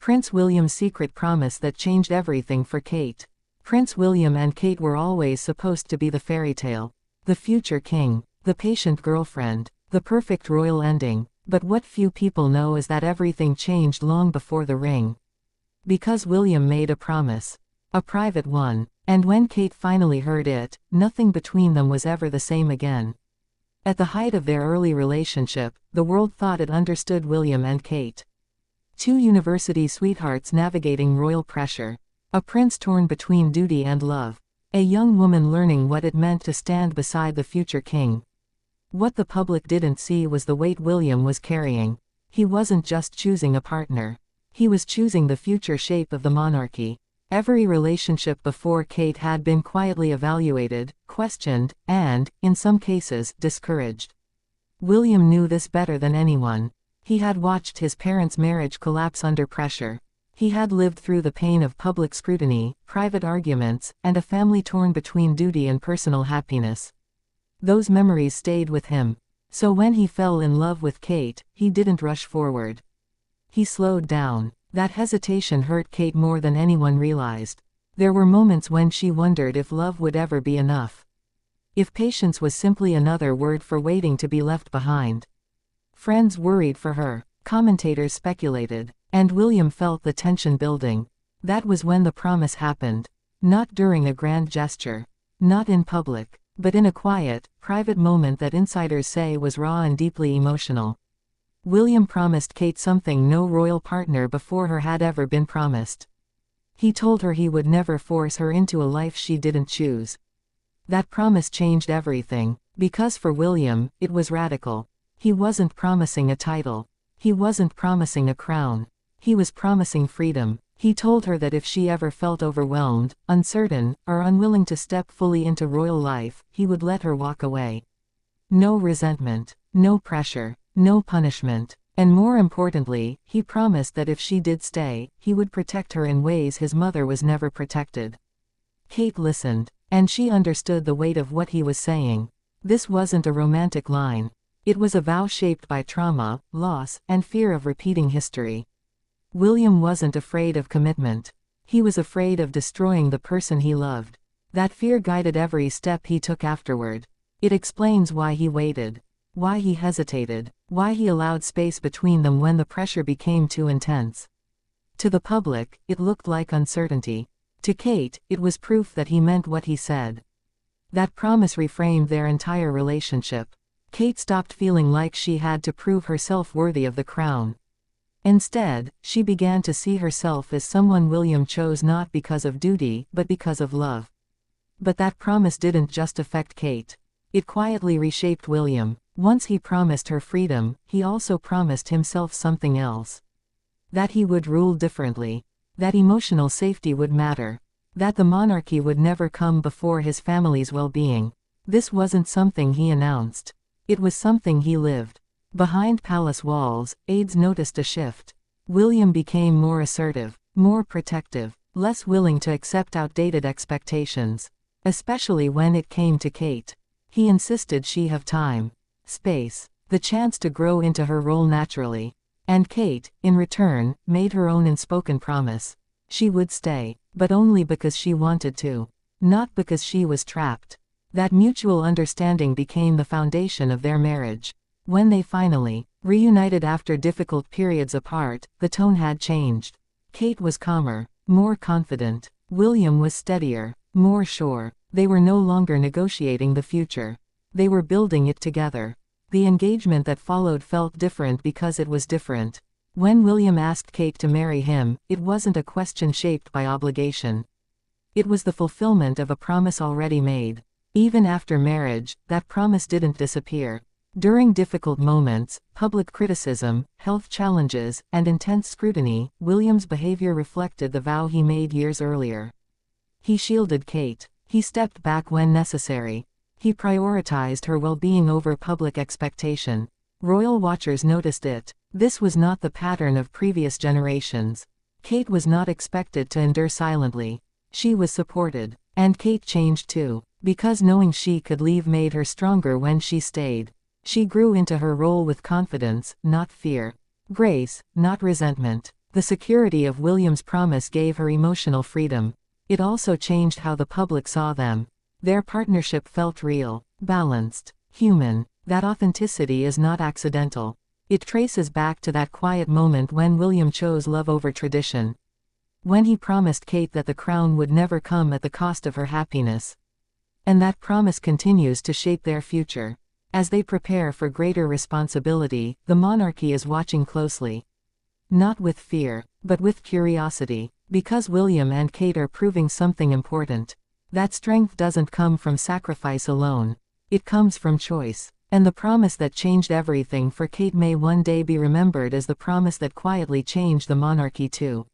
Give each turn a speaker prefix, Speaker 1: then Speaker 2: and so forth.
Speaker 1: Prince William's secret promise that changed everything for Kate. Prince William and Kate were always supposed to be the fairy tale, the future king, the patient girlfriend, the perfect royal ending, but what few people know is that everything changed long before the ring. Because William made a promise. A private one. And when Kate finally heard it, nothing between them was ever the same again. At the height of their early relationship, the world thought it understood William and Kate. Two university sweethearts navigating royal pressure. A prince torn between duty and love. A young woman learning what it meant to stand beside the future king. What the public didn't see was the weight William was carrying. He wasn't just choosing a partner. He was choosing the future shape of the monarchy. Every relationship before Kate had been quietly evaluated, questioned, and, in some cases, discouraged. William knew this better than anyone. He had watched his parents' marriage collapse under pressure. He had lived through the pain of public scrutiny, private arguments, and a family torn between duty and personal happiness. Those memories stayed with him. So when he fell in love with Kate, he didn't rush forward. He slowed down. That hesitation hurt Kate more than anyone realized. There were moments when she wondered if love would ever be enough. If patience was simply another word for waiting to be left behind. Friends worried for her. Commentators speculated. And William felt the tension building. That was when the promise happened. Not during a grand gesture. Not in public. But in a quiet, private moment that insiders say was raw and deeply emotional. William promised Kate something no royal partner before her had ever been promised. He told her he would never force her into a life she didn't choose. That promise changed everything, because for William, it was radical. He wasn't promising a title. He wasn't promising a crown. He was promising freedom. He told her that if she ever felt overwhelmed, uncertain, or unwilling to step fully into royal life, he would let her walk away. No resentment, no pressure. No punishment. And more importantly, he promised that if she did stay, he would protect her in ways his mother was never protected. Kate listened. And she understood the weight of what he was saying. This wasn't a romantic line. It was a vow shaped by trauma, loss, and fear of repeating history. William wasn't afraid of commitment. He was afraid of destroying the person he loved. That fear guided every step he took afterward. It explains why he waited. Why he hesitated. Why he allowed space between them when the pressure became too intense. To the public, it looked like uncertainty. To Kate, it was proof that he meant what he said. That promise reframed their entire relationship. Kate stopped feeling like she had to prove herself worthy of the crown. Instead, she began to see herself as someone William chose not because of duty, but because of love. But that promise didn't just affect Kate. It quietly reshaped William. Once he promised her freedom, he also promised himself something else. That he would rule differently. That emotional safety would matter. That the monarchy would never come before his family's well-being. This wasn't something he announced. It was something he lived. Behind palace walls, aides noticed a shift. William became more assertive, more protective, less willing to accept outdated expectations. Especially when it came to Kate. He insisted she have time. Space, the chance to grow into her role naturally. And Kate, in return, made her own unspoken promise. She would stay, but only because she wanted to. Not because she was trapped. That mutual understanding became the foundation of their marriage. When they finally reunited after difficult periods apart, the tone had changed. Kate was calmer, more confident. William was steadier, more sure. They were no longer negotiating the future. They were building it together. The engagement that followed felt different because it was different. When William asked Kate to marry him, it wasn't a question shaped by obligation. It was the fulfillment of a promise already made. Even after marriage, that promise didn't disappear. During difficult moments, public criticism, health challenges, and intense scrutiny, William's behavior reflected the vow he made years earlier. He shielded Kate. He stepped back when necessary. He prioritized her well-being over public expectation. Royal watchers noticed it. This was not the pattern of previous generations. Kate was not expected to endure silently. She was supported. And Kate changed too. Because knowing she could leave made her stronger when she stayed. She grew into her role with confidence, not fear. Grace, not resentment. The security of William's promise gave her emotional freedom. It also changed how the public saw them. Their partnership felt real, balanced, human. That authenticity is not accidental. It traces back to that quiet moment when William chose love over tradition. When he promised Kate that the crown would never come at the cost of her happiness. And that promise continues to shape their future. As they prepare for greater responsibility, the monarchy is watching closely. Not with fear, but with curiosity, because William and Kate are proving something important. That strength doesn't come from sacrifice alone. It comes from choice. And the promise that changed everything for Kate may one day be remembered as the promise that quietly changed the monarchy too.